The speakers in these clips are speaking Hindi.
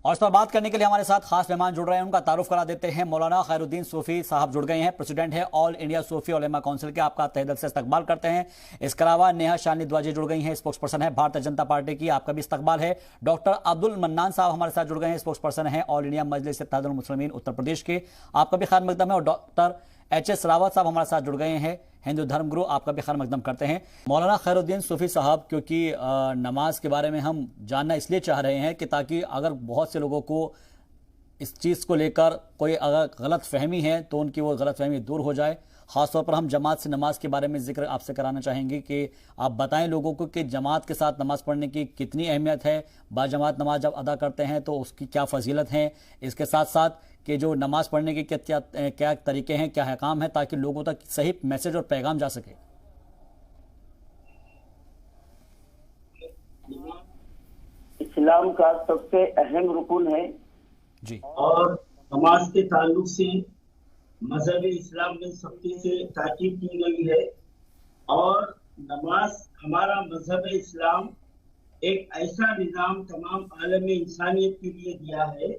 और इस पर बात करने के लिए हमारे साथ खास मेहमान जुड़ रहे हैं, उनका तारुफ करा देते हैं। मौलाना खैरुद्दीन सूफी साहब जुड़ गए हैं, प्रेसिडेंट है ऑल इंडिया सूफी उलेमा काउंसिल के। आपका तहे दिल से इस्तकबाल करते हैं। इसके अलावा नेहा शालिनी दुआजी जुड़ गई हैं, स्पोक्स पर्सन है भारतीय जनता पार्टी की, आपका भी इस्तकबाल है। डॉक्टर अब्दुल मन्नान साहब हमारे साथ जुड़ गए हैं, स्पोक्स पर्सन है ऑल इंडिया मजलिस इत्तेहादुल मुस्लिमीन उत्तर प्रदेश के, आपका भी खैर मकदम है। और डॉक्टर एच.एस. रावत साहब हमारे साथ जुड़ गए हैं, हिंदू धर्म गुरु, आपका भी खैर मकदम करते हैं। मौलाना खैरुद्दीन सूफी साहब, क्योंकि नमाज के बारे में हम जानना इसलिए चाह रहे हैं कि ताकि अगर बहुत से लोगों को इस चीज़ को लेकर कोई अगर गलत फहमी है तो उनकी वो गलत फहमी दूर हो जाए। ख़ासतौर पर हम जमात से नमाज के बारे में जिक्र आपसे कराना चाहेंगे कि आप बताएं लोगों को कि जमात के साथ नमाज पढ़ने की कितनी अहमियत है, बाजमात नमाज जब अदा करते हैं तो उसकी क्या फजीलत है, इसके साथ साथ कि जो नमाज पढ़ने के क्या तरीके हैं, क्या अहकाम है, ताकि लोगों तक सही मैसेज और पैगाम जा सके। इस्लाम का सबसे अहम रुकन है जी। और नमाज के ताल्लुक से मजहब इस्लाम में सख्ती से ताकीद की गई है। और नमाज हमारा मजहब इस्लाम एक ऐसा निज़ाम तमाम आलम इंसानियत के लिए दिया है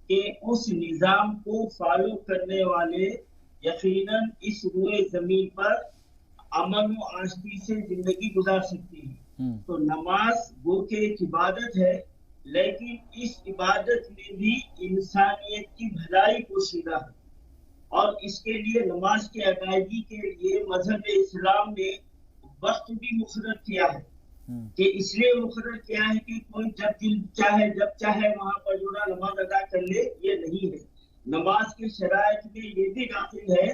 कि उस निज़ाम को फॉलो करने वाले यकीनन इस रूए जमीन पर अमन व आशती से जिंदगी गुजार सकती है। तो नमाज वो के एक इबादत है, लेकिन इस इबादत में भी इंसानियत की भलाई पोशीदा है। और इसके लिए नमाज की अदायगी के लिए मजहब इस्लाम ने वक्त भी मुकर्रर किया है कि इसलिए मुकर्रर किया है कि कोई जब दिल चाहे जब चाहे वहां पर जो ना नमाज अदा कर ले, ये नहीं है। नमाज के शराइत में ये भी दाखिल है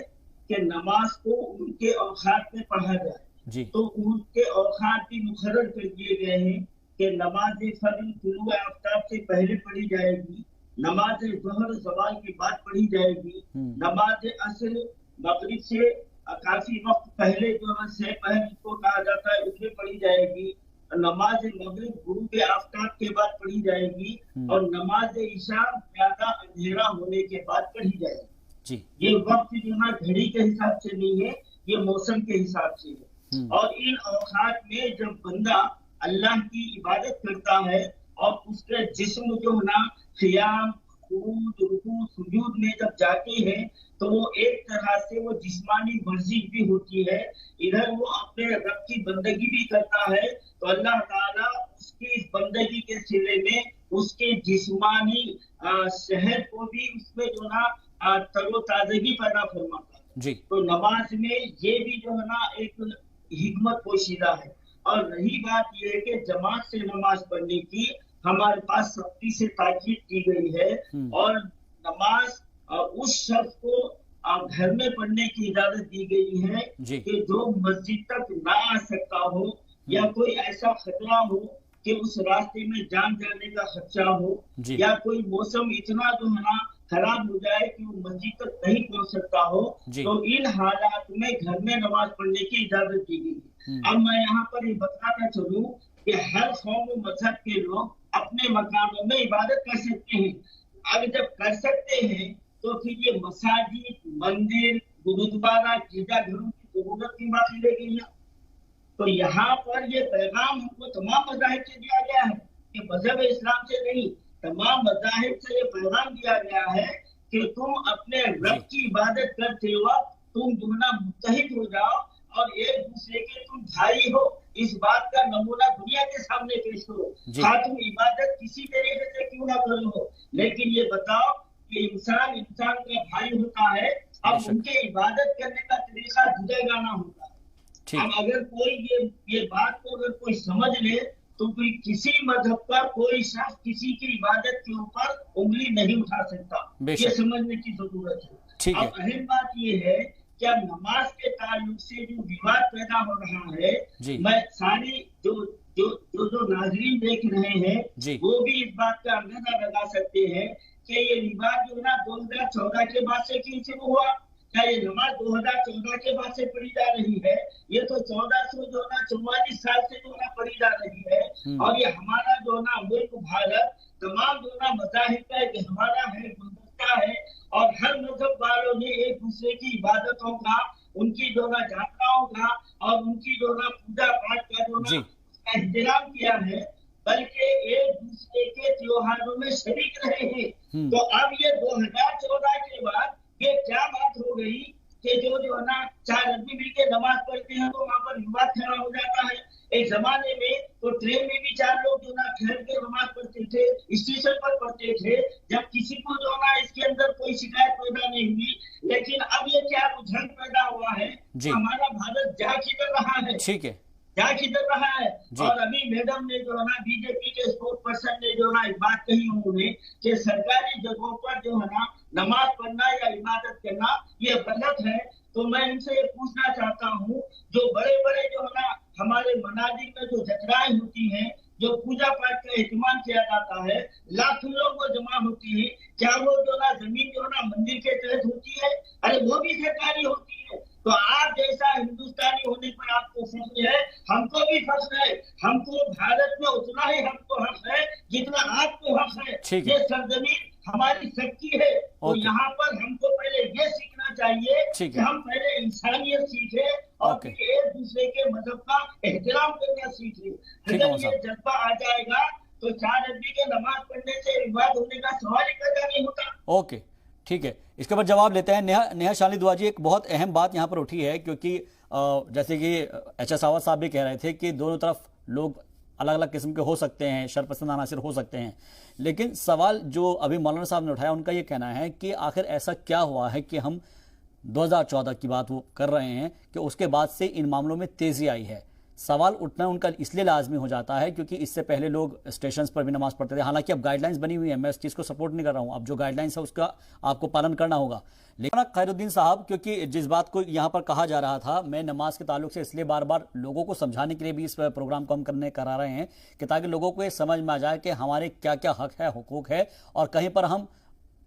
कि नमाज को उनके औकात में पढ़ा जाए। तो उनके औकात भी मुकर्रर कर दिए गए हैं कि नमाज फर्ज तुलुए आफ्ताब से पहले पढ़ी जाएगी, नमाज ज़ोहर ज़वाल के बाद पढ़ी जाएगी, नमाज असर मगरिब से काफी वक्त पहले जो है सहपहर को कहा जाता है उसमें पढ़ी जाएगी, नमाज मगरिब गुरूब आफ्ताब के बाद पढ़ी जाएगी, और नमाज ईशा ज्यादा अंधेरा होने के बाद पढ़ी जाएगी। ये वक्त जो है घड़ी के हिसाब से नहीं है, ये मौसम के हिसाब से है। और इन औकात में जब बंदा अल्लाह की इबादत करता है और उसके जिस्म जो है ना क़ियाम, खुरूज, रुकू, सुजूद में जब जाते हैं तो वो एक तरह से वो जिस्मानी वर्जिश भी होती है, इधर वो अपने रब की बंदगी भी करता है। तो अल्लाह ताला उसकी इस बंदगी के सिले में उसके जिस्मानी सेहत को भी उसमें जो ना तरोताजगी पैदा फरमाता है। तो नमाज में ये भी जो है ना एक हिकमत पोशीदा है। और रही बात यह है कि जमात से नमाज पढ़ने की हमारे पास सख्ती से ताकीद की गई है, और नमाज उस शख्स को घर में पढ़ने की इजाजत दी गई है कि जो मस्जिद तक ना आ सकता हो या कोई ऐसा खतरा हो कि उस रास्ते में जान जाने का खदशा हो, या कोई मौसम इतना जो है ना खराब हो जाए कि वो मस्जिद तक नहीं पहुंच सकता हो, तो इन हालात में घर में नमाज पढ़ने की इजाजत दी गई है। अब मैं यहाँ पर ये बताना चाहूँ कि हर कौम व मजहब के लोग अपने मकानों में इबादत कर सकते हैं। अब जब कर सकते हैं तो फिर ये मसाजिद, मंदिर, गुरुद्वारा, गिरजाघरों की जरूरत की बात ले गई है। तो यहाँ पर ये पैगाम हमको तमाम मज़ाहिब से दिया गया है कि मजहब इस्लाम से नहीं, तमाम मज़ाहिब से ये पैगाम दिया गया है कि तुम अपने रब की इबादत करते वक्त तुम दोनों मुत्तहिद हो जाओ और एक दूसरे के तुम भाई हो। इस बात का नमूना दुनिया के सामने पेश करो। हाँ, तुम इबादत किसी तरीके से क्यों ना करो, लेकिन ये बताओ कि इंसान इंसान का भाई होता है। अब उनके इबादत करने का तरीका जुदा गाना होता है। अब अगर कोई ये बात को अगर कोई समझ ले तो कोई किसी मजहब का कोई शख्स किसी की इबादत के ऊपर उंगली नहीं उठा सकता। ये समझने की जरूरत है। अब अहम बात ये है क्या नमाज के ताल्लुक से जो विवाद पैदा हो रहा है, मैं सारी जो नाज़रीन देख रहे हैं वो भी इस बात का अंदाजा लगा सकते हैं कि ये विवाद जो ना 2014 के बाद से क्यों शुरू हुआ। क्या ये नमाज 2014 के बाद से पढ़ी जा रही है? ये तो 1444 साल से जो ना पढ़ी जा रही है। और ये हमारा जो ना मुल्क भारत तमाम जो ना मज़ाहिब का एक हमारा है, गुलदस्ता है, और हर मजहब वालों ने एक दूसरे की इबादतों का, उनकी जो ना यात्राओं का और उनकी जो ना पूजा पाठ का जो ना एहतराम किया है। बल्कि एक दूसरे के त्योहारों में शरीक रहे हैं। तो अब ये 2014 के बाद ये क्या बात हो गई कि जो है ना 4 आदमी मिलकर नमाज पढ़ते हैं तो वहां पर विवाद खड़ा हो जाता है। एक जमाने में तो ट्रेन में भी 4 लोग जो ना ठहर के नमाज पढ़ते थे, स्टेशन पर पढ़ते थे, जब किसी को जो ना इसके अंदर कोई शिकायत पैदा नहीं हुई। लेकिन अब ये क्या रुझान पैदा हुआ है, हमारा भारत जा किधर रहा है, ठीक है, क्या किधर रहा है। और अभी मैडम ने जो है ना बीजेपी के स्पोर्ट पर्सन ने जो है ना एक बात कही उन्होंने कि सरकारी जगहों पर जो है ना नमाज पढ़ना या इबादत करना ये गलत है। तो मैं इनसे ये पूछना चाहता हूँ, जो बड़े बड़े जो है ना हमारे मनाजिर में जो जतराएं होती हैं, जो पूजा पाठ का एहतमाम किया जाता है, लाखों लोग वो जमा होती है, क्या वो जो ना जमीन जो ना मंदिर के तहत होती है? अरे वो भी सरकारी होती है। तो आप जैसा हिंदुस्तानी होने पर आपको फख्र है, हमको भी फख्र है। हमको भारत में उतना ही हमको हक है जितना आपको हक है। ये सरजमीन हमारी सबकी है। तो यहाँ पर हमको पहले ये सीखना चाहिए कि हम पहले इंसानियत सीखे और फिर एक दूसरे के मजहब का एहतराम करना सीखे। अगर ये जज्बा आ जाएगा तो 4 आदमी के नमाज पढ़ने से विवाद होने का सवाल ही पैदा नहीं होता। ओके, ठीक है, इसके ऊपर जवाब लेते हैं। नेहा शालिनी दुआ जी, एक बहुत अहम बात यहाँ पर उठी है, क्योंकि जैसे कि एच.एस. आवाज साहब भी कह रहे थे कि दोनों तरफ लोग अलग अलग किस्म के हो सकते हैं, शरपसंद अनासिर हो सकते हैं, लेकिन सवाल जो अभी मौलाना साहब ने उठाया उनका ये कहना है कि आखिर ऐसा क्या हुआ है कि हम 2014 की बात वो कर रहे हैं कि उसके बाद से इन मामलों में तेजी आई है। सवाल उठना उनका इसलिए लाजमी हो जाता है क्योंकि इससे पहले लोग स्टेशंस पर भी नमाज पढ़ते थे। हालांकि अब गाइडलाइंस बनी हुई है, मैं इस चीज़ को सपोर्ट नहीं कर रहा हूं, अब जो गाइडलाइंस है उसका आपको पालन करना होगा। लेकिन खैरुद्दीन साहब, क्योंकि जिस बात को यहाँ पर कहा जा रहा था, मैं नमाज के ताल्लुक से इसलिए बार बार लोगों को समझाने के लिए भी इस प्रोग्राम को हम करा रहे हैं कि ताकि लोगों को ये समझ में आ जाए कि हमारे क्या क्या हक है, हुकूक है, और कहीं पर हम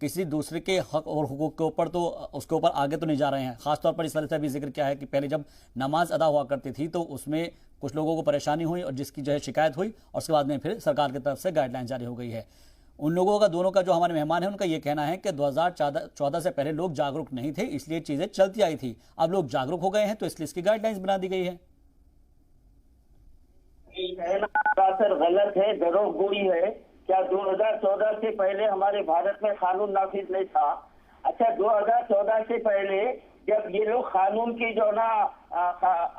किसी दूसरे के हक और हुकूक के ऊपर तो उसके ऊपर आगे तो नहीं जा रहे हैं। खासतौर पर इस वजह से भी जिक्र किया है कि पहले जब नमाज अदा हुआ करती थी तो उसमें कुछ लोगों को परेशानी हुई और जिसकी जो है शिकायत हुई, और उसके बाद में फिर सरकार की तरफ से गाइडलाइन जारी हो गई है। उन लोगों का, दोनों का जो हमारे मेहमान है, उनका ये कहना है कि 2014 से पहले लोग जागरूक नहीं थे, इसलिए चीजें चलती आई थी। अब लोग जागरूक हो गए हैं तो इसलिए इसकी गाइडलाइंस बना दी गई है। सर गलत है, दरोगोई है। क्या 2014 से पहले हमारे भारत में कानून नाफिज नहीं था? अच्छा, 2014 से पहले जब ये लोग कानून की जो ना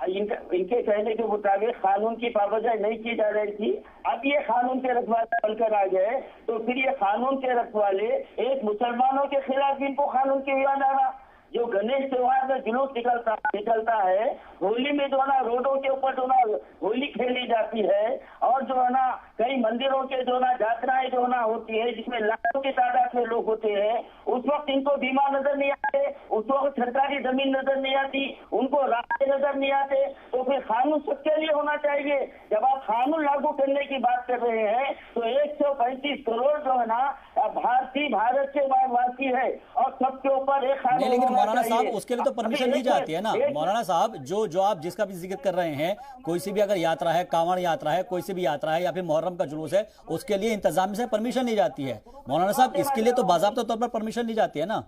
इनके कहने के मुताबिक कानून की पाबंदी नहीं की जा रही थी, अब ये कानून के रखवाले बनकर आ गए, तो फिर ये कानून के रखवाले एक मुसलमानों के खिलाफ इनको कानून की याद आ रहा। जो गणेश त्योहार में जुलूस निकलता है, होली में जो है ना रोडों के ऊपर जो ना होली खेली जाती है, और जो है ना कई मंदिरों के जो ना यात्राएं जो ना होती है जिसमें लाखों की तादाद में लोग होते हैं, उस वक्त इनको बीमा नजर नहीं आते, उस वक्त सरकारी जमीन नजर नहीं आती, उनको रास्ते नजर नहीं आते। तो फिर कानून सबके लिए होना चाहिए। जब आप कानून लागू करने की बात कर रहे हैं तो 135 करोड़ जो है ना भारत के वासी है और सबके ऊपर एक कानून। लेकिन मौलाना साहब, उसके लिए तो परमिशन ली जाती है ना मौलाना साहब। जो आप जिसका भी जिक्र कर रहे हैं, कोई सी भी अगर यात्रा है, कांवड़ यात्रा है, कोई सी भी यात्रा है, या फिर मुहर्रम का जुलूस है, उसके लिए इंतजाम से परमिशन ली जाती है। मौलाना साहब, इसके लिए तो बाज़ाब्ता तौर पर परमिशन ली जाती है ना?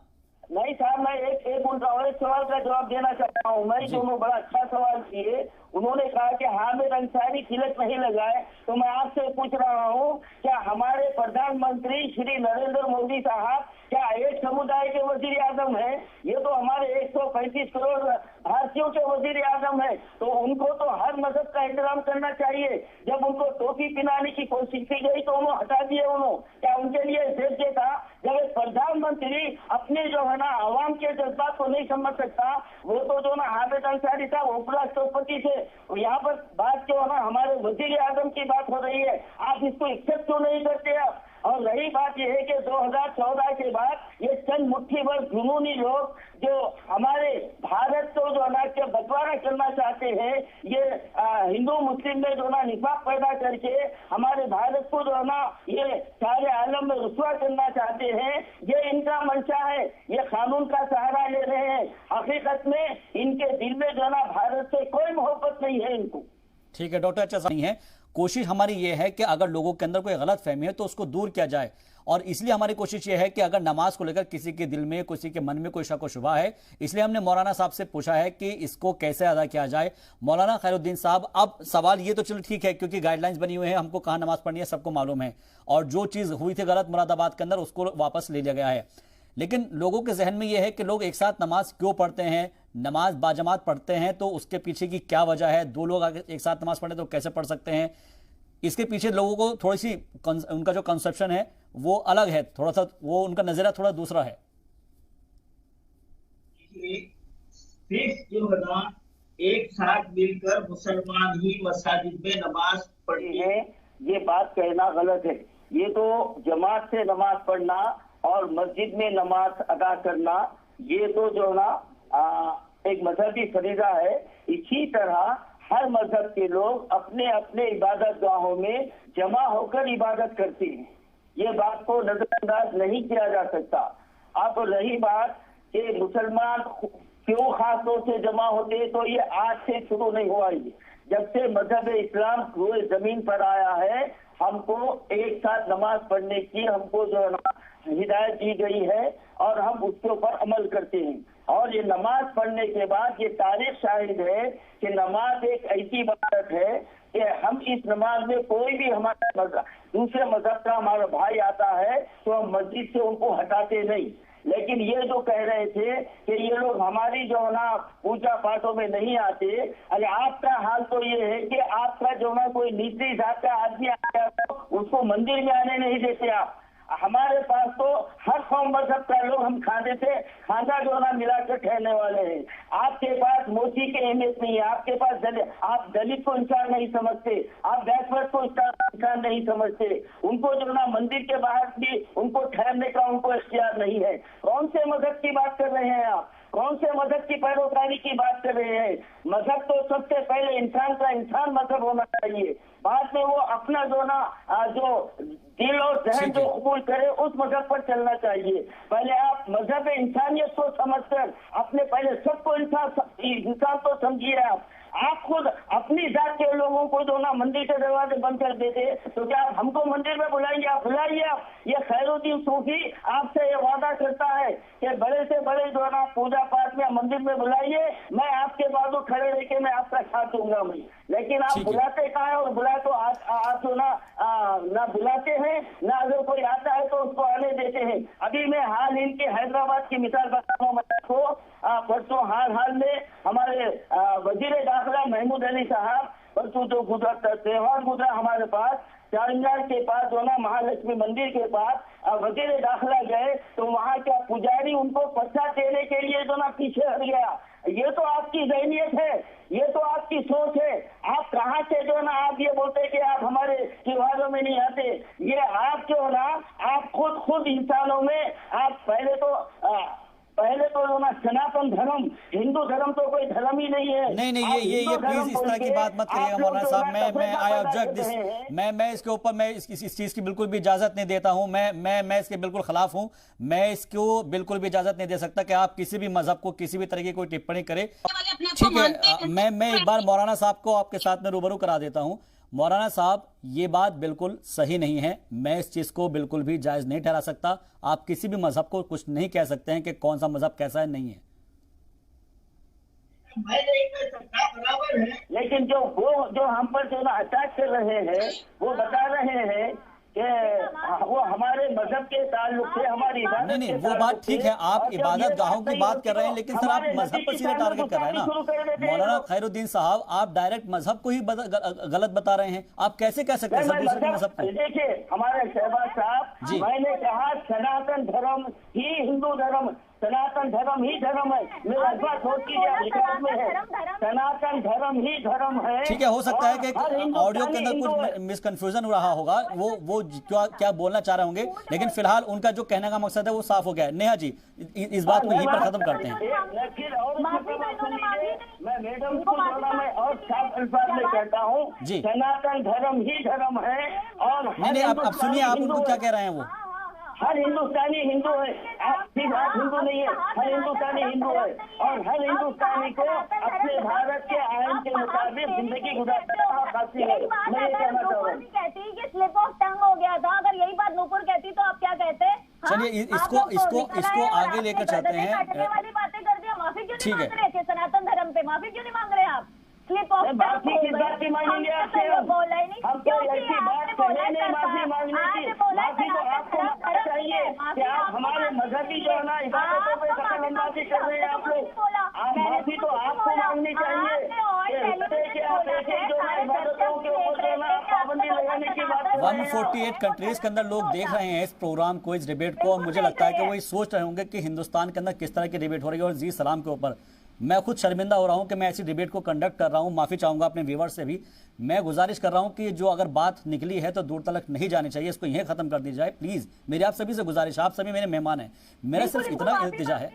नहीं साहब, मैं एक उनका और एक सवाल का जवाब देना चाहता हूँ। मैं दोनों बड़ा अच्छा सवाल किए। उन्होंने कहा कि हामिद अंसारी तिलक नहीं लगाए, तो मैं आपसे पूछ रहा हूँ, क्या हमारे प्रधानमंत्री श्री नरेंद्र मोदी साहब क्या एक समुदाय के वजीर आजम है? ये तो हमारे 135 करोड़ भारतीयों के वजीर आजम है, तो उनको तो हर मजहब का एहतराम करना चाहिए। जब उनको टोपी पहनाने की कोशिश की गई तो उन्होंने हटा दिए। उन्होंने क्या उनके लिए देश था? जब एक प्रधानमंत्री अपने जो है ना आवाम के जज्बात को नहीं समझ सकता, वो तो जो ना हामिद अंसारी साहब उपराष्ट्रपति थे, यहाँ पर बात जो है ना हमारे वजीर आजम की बात हो रही है, आप इसको एक्सेप्ट क्यों नहीं करते आप? और रही बात यह है कि 2014 के बाद ये चंद मुट्ठी भर जुनूनी लोग जो हमारे भारत को जो अनाज के बंटवारा करना चाहते हैं, ये हिंदू मुस्लिम में जो ना निफाक पैदा करके हमारे भारत को जो है ना ये सारे आलम में रुसवा करना चाहते हैं, ये इनका मंशा है। ये कानून का सहारा ले रहे हैं। हकीकत में इनके दिल में जो ना भारत से कोई मोहब्बत नहीं है इनको। ठीक है डॉक्टर, अच्छा नहीं है। कोशिश हमारी ये है कि अगर लोगों के अंदर कोई गलत फहमी है तो उसको दूर किया जाए, और इसलिए हमारी कोशिश ये है कि अगर नमाज को लेकर किसी के दिल में, किसी के मन में कोई शक व शुबा है, इसलिए हमने मौलाना साहब से पूछा है कि इसको कैसे अदा किया जाए। मौलाना खैरुद्दीन साहब, अब सवाल ये तो चलो ठीक है, क्योंकि गाइडलाइंस बनी हुई है, हमको कहाँ नमाज पढ़नी है सबको मालूम है, और जो चीज़ हुई थी गलत मुरादाबाद के अंदर उसको वापस ले लिया गया है, लेकिन लोगों के जहन में यह है कि लोग एक साथ नमाज क्यों पढ़ते हैं, नमाज बाजमात पढ़ते हैं तो उसके पीछे की क्या वजह है, दो लोग आगे एक साथ नमाज पढ़े तो कैसे पढ़ सकते हैं, इसके पीछे लोगों को थोड़ी सी उनका जो कंसेप्शन है वो अलग है, थोड़ा सा वो उनका नजरिया थोड़ा दूसरा है। सिर्फ जो है ना एक साथ मिलकर मुसलमान ही मस्जिद में नमाज पढ़ती है, ये बात कहना गलत है। ये तो जमात से नमाज पढ़ना और मस्जिद में नमाज अदा करना, ये तो जो ना एक मजहबी फरीजा है। इसी तरह हर मजहब के लोग अपने अपने इबादत गाहों में जमा होकर इबादत करते हैं, ये बात को नजरअंदाज नहीं किया जा सकता। अब रही बात कि मुसलमान क्यों खास तौर से जमा होते हैं, तो ये आज से शुरू नहीं हुआ। ये जब से मजहब इस्लाम पूरे जमीन पर आया है, हमको एक साथ नमाज पढ़ने की हमको जो हिदायत दी गई है और हम उसके ऊपर अमल करते हैं। और ये नमाज पढ़ने के बाद ये तारीख शाहिद है कि नमाज एक ऐसी इबादत है कि हम इस नमाज में कोई भी हमारा दूसरे मजहब का हमारा भाई आता है तो हम मस्जिद से उनको हटाते नहीं। लेकिन ये जो कह रहे थे कि ये लोग हमारी जो ना पूजा पाठों में नहीं आते, अरे आपका हाल तो ये है कि आपका जो ना कोई नीची जात का आदमी आया उसको मंदिर में आने नहीं देते आप। हमारे पास तो हर कौम मजहब का लोग हम खाने से खाना जो ना मिलाकर ठहरने वाले हैं। आपके पास मोची की अहमियत नहीं है, आपके पास आप दलित को इंसान नहीं समझते, आप बैकवर्ड को इंसान नहीं समझते, उनको जो ना मंदिर के बाहर भी उनको ठहरने का उनको इख्तियार नहीं है। कौन से मजहब की बात कर रहे हैं आप? कौन से मजहब की पैरोकारी की बात कर रहे हैं? मजहब तो सबसे पहले इंसान का इंसान मजहब होना चाहिए, बाद में वो अपना जो ना जो दिल और जहन जो कबूल करे उस मजहब पर चलना चाहिए। पहले आप मजहब इंसानियत को समझकर अपने पहले सबको इंसान तो समझिए। आप खुद अपनी जात के लोगों को जो ना मंदिर के दरवाजे बंद कर देते, तो क्या आप हमको मंदिर में बुलाएंगे? आप बुलाइए। आप ये खैरुद्दीन सूफी आपसे ये वादा करता है कि बड़े से बड़े जो ना पूजा पाठ में मंदिर में बुलाइए, मैं आपके बाजू खड़े रह के मैं आपका साथ दूंगा मैं। लेकिन आप बुलाते कहाँ है? और बुलाए तो आप जो ना बुलाते हैं, ना अगर कोई आता है तो उसको आने देते हैं। अभी मैं हाल इनके हैदराबाद की मिसाल बता रहा हूँ आपको। परसों हाल में हमारे वजीर दाखिला महमूद अली साहब परसों जो त्योहार गुजरा हमारे पास चारमीनार के पास जो ना महालक्ष्मी मंदिर के पास वजीर दाखिला गए तो वहाँ का पुजारी उनको पर्चा देने के लिए जो ना पीछे हट गया। ये तो आपकी ज़हनियत है, ये तो आपकी सोच है। आप कहाँ से जो ना आप ये बोलते कि आप हमारे त्योहारों में नहीं आते, ये आप जो ना आप खुद इंसानों में आप पहले तो जो ना सनातन धर्म हिंदू धर्म तो कोई धर्म ही नहीं है। नहीं ये प्लीज इस तरह की बात मत करिएगा मौलाना साहब। मैं आई ऑब्जेक्ट दिस। मैं इसके ऊपर मैं इस चीज की बिल्कुल भी इजाजत नहीं देता हूं। मैं इसके बिल्कुल खिलाफ हूं। मैं इसको बिल्कुल भी इजाजत नहीं दे सकता कि आप किसी भी मजहब को किसी भी तरह की कोई टिप्पणी करें। ठीक है, मैं एक बार मौलाना साहब को आपके साथ में रूबरू करा देता हूं। मौलाना साहब, ये बात बिल्कुल सही नहीं है। मैं इस चीज को बिल्कुल भी जायज नहीं ठहरा सकता। आप किसी भी मजहब को कुछ नहीं कह सकते हैं कि कौन सा मजहब कैसा है, नहीं है। मैं नहीं कह सकता, बराबर है। लेकिन जो हम पर जो ना अटैक कर रहे हैं वो बता रहे हैं कि वो हमारे मजहब के ताल्लुक से हमारी इबादत नहीं वो बात ठीक है, आप इबादत गाहों की बात कर रहे हैं, लेकिन सर आप मजहब पर सीधे टारगेट कर रहे हैं ना। मौलाना खैरुद्दीन साहब, आप डायरेक्ट मजहब को ही गलत बता रहे हैं। आप कैसे कह सकते हैं दूसरे के मजहब को? देखिए हमारे शहबाज साहब, मैंने कहा सनातन धर्म ही हिंदू धर्म, सनातन धर्म ही धर्म है। मेरा बात सोच कीजिए में है, सनातन धर्म ही धर्म है। ठीक है, हो सकता है कि ऑडियो के अंदर कुछ मिसकंफ्यूजन हो रहा होगा, वो क्या बोलना चाह रहे होंगे, लेकिन फिलहाल उनका जो कहने का मकसद है वो साफ हो गया है। नेहा जी, इस बात को यहीं पर खत्म करते हैं। मैं मैडम को मैं और साफ अल्फाज में कहता हूँ, सनातन धर्म ही धर्म है। और नहीं अब सुनिए आप उनको क्या कह रहे हैं। वो हर हिंदुस्तानी हिंदू है, आप सिर्फ आप हिंदू नहीं है, हर हिंदुस्तानी हिंदू है और हर हिंदुस्तानी को अपने भारत के आयन के मुताबिक जिंदगी गुजारने का हक हासिल है। मैं ये कहना चाह रहा हूँ। कहती कि स्लिप ऑफ टंग हो गया था, अगर यही बात नूपुर कहती तो आप क्या कहते? चलिए इसको आगे लेकर चलते हैं। वाली बातें कर दी, माफी क्यों नहीं ठीक है। मांग रहे थे सनातन धर्म पे? माफी क्यों नहीं मांग रहे आप? स्लिप ऑफ टंग माफी किस बात की मांगेंगे आपसे? बोला ही नहीं, हम तो ऐसी बात कहे नहीं माफी मांगने की। माफी तो आपको मांगना चाहिए कि आप हमारे मजहबी जो है ना इबादतों में दखलंदाजी कर रहे हैं आप लोग। आप माफी तो आपको मांगनी चाहिए कि आप ऐसे जो है इबादतों के ऊपर जो है ना पाबंदी लगाने की बात कर रहे हैं। 148 कंट्रीज के अंदर लोग देख रहे हैं इस प्रोग्राम को, इस डिबेट को, और मुझे लगता है कि वो ये सोच रहे होंगे कि हिंदुस्तान के अंदर किस तरह की डिबेट हो रही है। और जी सलाम के ऊपर मैं खुद शर्मिंदा हो रहा हूं कि मैं ऐसी डिबेट को कंडक्ट कर रहा हूं। माफी चाहूंगा अपने व्यूअर से भी। मैं गुजारिश कर रहा हूं कि जो अगर बात निकली है तो दूर तक नहीं जानी चाहिए, इसको यहीं खत्म कर दी जाए प्लीज। मेरी आप सभी से गुजारिश, आप सभी मेरे मेहमान हैं, मेरा सिर्फ इतना इल्तिजा है,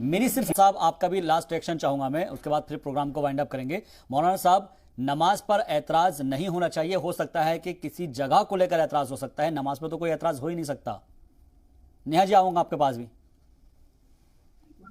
मेरी सिर्फ साहब आपका भी लास्ट रिएक्शन चाहूंगा मैं, उसके बाद फिर प्रोग्राम को वाइंड अप करेंगे। मौलाना साहब, नमाज पर एतराज नहीं होना चाहिए, हो सकता है कि किसी जगह को लेकर एतराज हो सकता है, नमाज पर तो कोई एतराज हो ही नहीं सकता। नेहा जी आऊंगा आपके पास भी।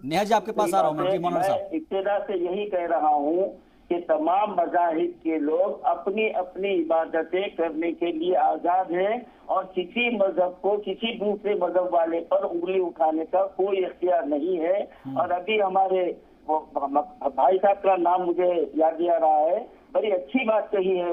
नेहा जी आपके पास आ रहा हूं मैं। जी मौलाना साहब, इब्तिदा से यही कह रहा हूं कि तमाम मज़ाहिब के लोग अपनी अपनी इबादतें करने के लिए आजाद हैं और किसी मजहब को किसी दूसरे मजहब वाले पर उंगली उठाने का कोई इख्तियार नहीं है। और अभी हमारे भाई साहब का नाम मुझे याद आ रहा है, बड़ी अच्छी बात कही है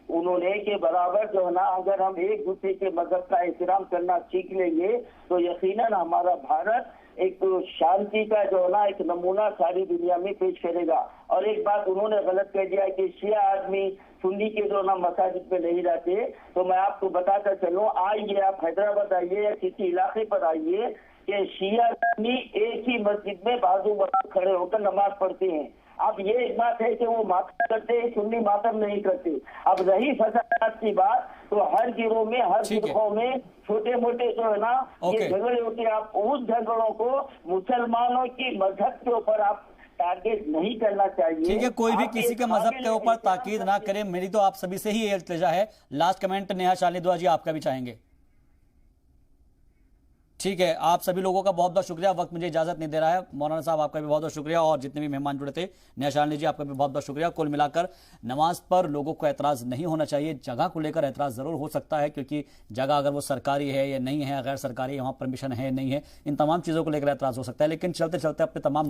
उन्होंने कि बराबर जो है ना, अगर हम एक दूसरे के मजहब का एहतराम करना सीख लेंगे तो यकीनन हमारा भारत एक शांति का जो है ना एक नमूना सारी दुनिया में पेश करेगा। और एक बात उन्होंने गलत कह दिया कि शिया आदमी सुन्नी के जो ना मसाजिद में नहीं रहते, तो मैं आपको बताता चलूं, आइए आप हैदराबाद आइए या किसी इलाके पर आइए कि शिया आदमी एक ही मस्जिद में बाजू बाजू खड़े होकर नमाज पढ़ते हैं। अब ये एक बात है कि वो मातम करते हैं, सुन्नी मातम नहीं करते। अब रही फसाद की बात, तो हर गिरोह में हर फिरकों में छोटे मोटे जो है ना ये झगड़े होते हैं। आप उस झगड़ों को मुसलमानों की मजहब के ऊपर आप टारगेट नहीं करना चाहिए। ठीक है, कोई भी किसी के मजहब के ऊपर ताकीद ना करे, मेरी तो आप सभी से ही ये इल्तिजा है। लास्ट कमेंट नेहा शालिनी दुआ जी आपका भी चाहेंगे। ठीक है, आप सभी लोगों का बहुत बहुत शुक्रिया, वक्त मुझे इजाजत नहीं दे रहा है। मौलाना साहब आपका भी बहुत बहुत शुक्रिया, और जितने भी मेहमान जुड़े थे, नेहा शालिनी जी आपका भी बहुत बहुत शुक्रिया। कुल मिलाकर नमाज पर लोगों को एतराज नहीं होना चाहिए, जगह को लेकर एतराज जरूर हो सकता है, क्योंकि जगह अगर वो सरकारी है या नहीं है, गैर सरकारी, वहां परमिशन है नहीं है, इन तमाम चीजों को लेकर एतराज हो सकता है। लेकिन चलते चलते अपने तमाम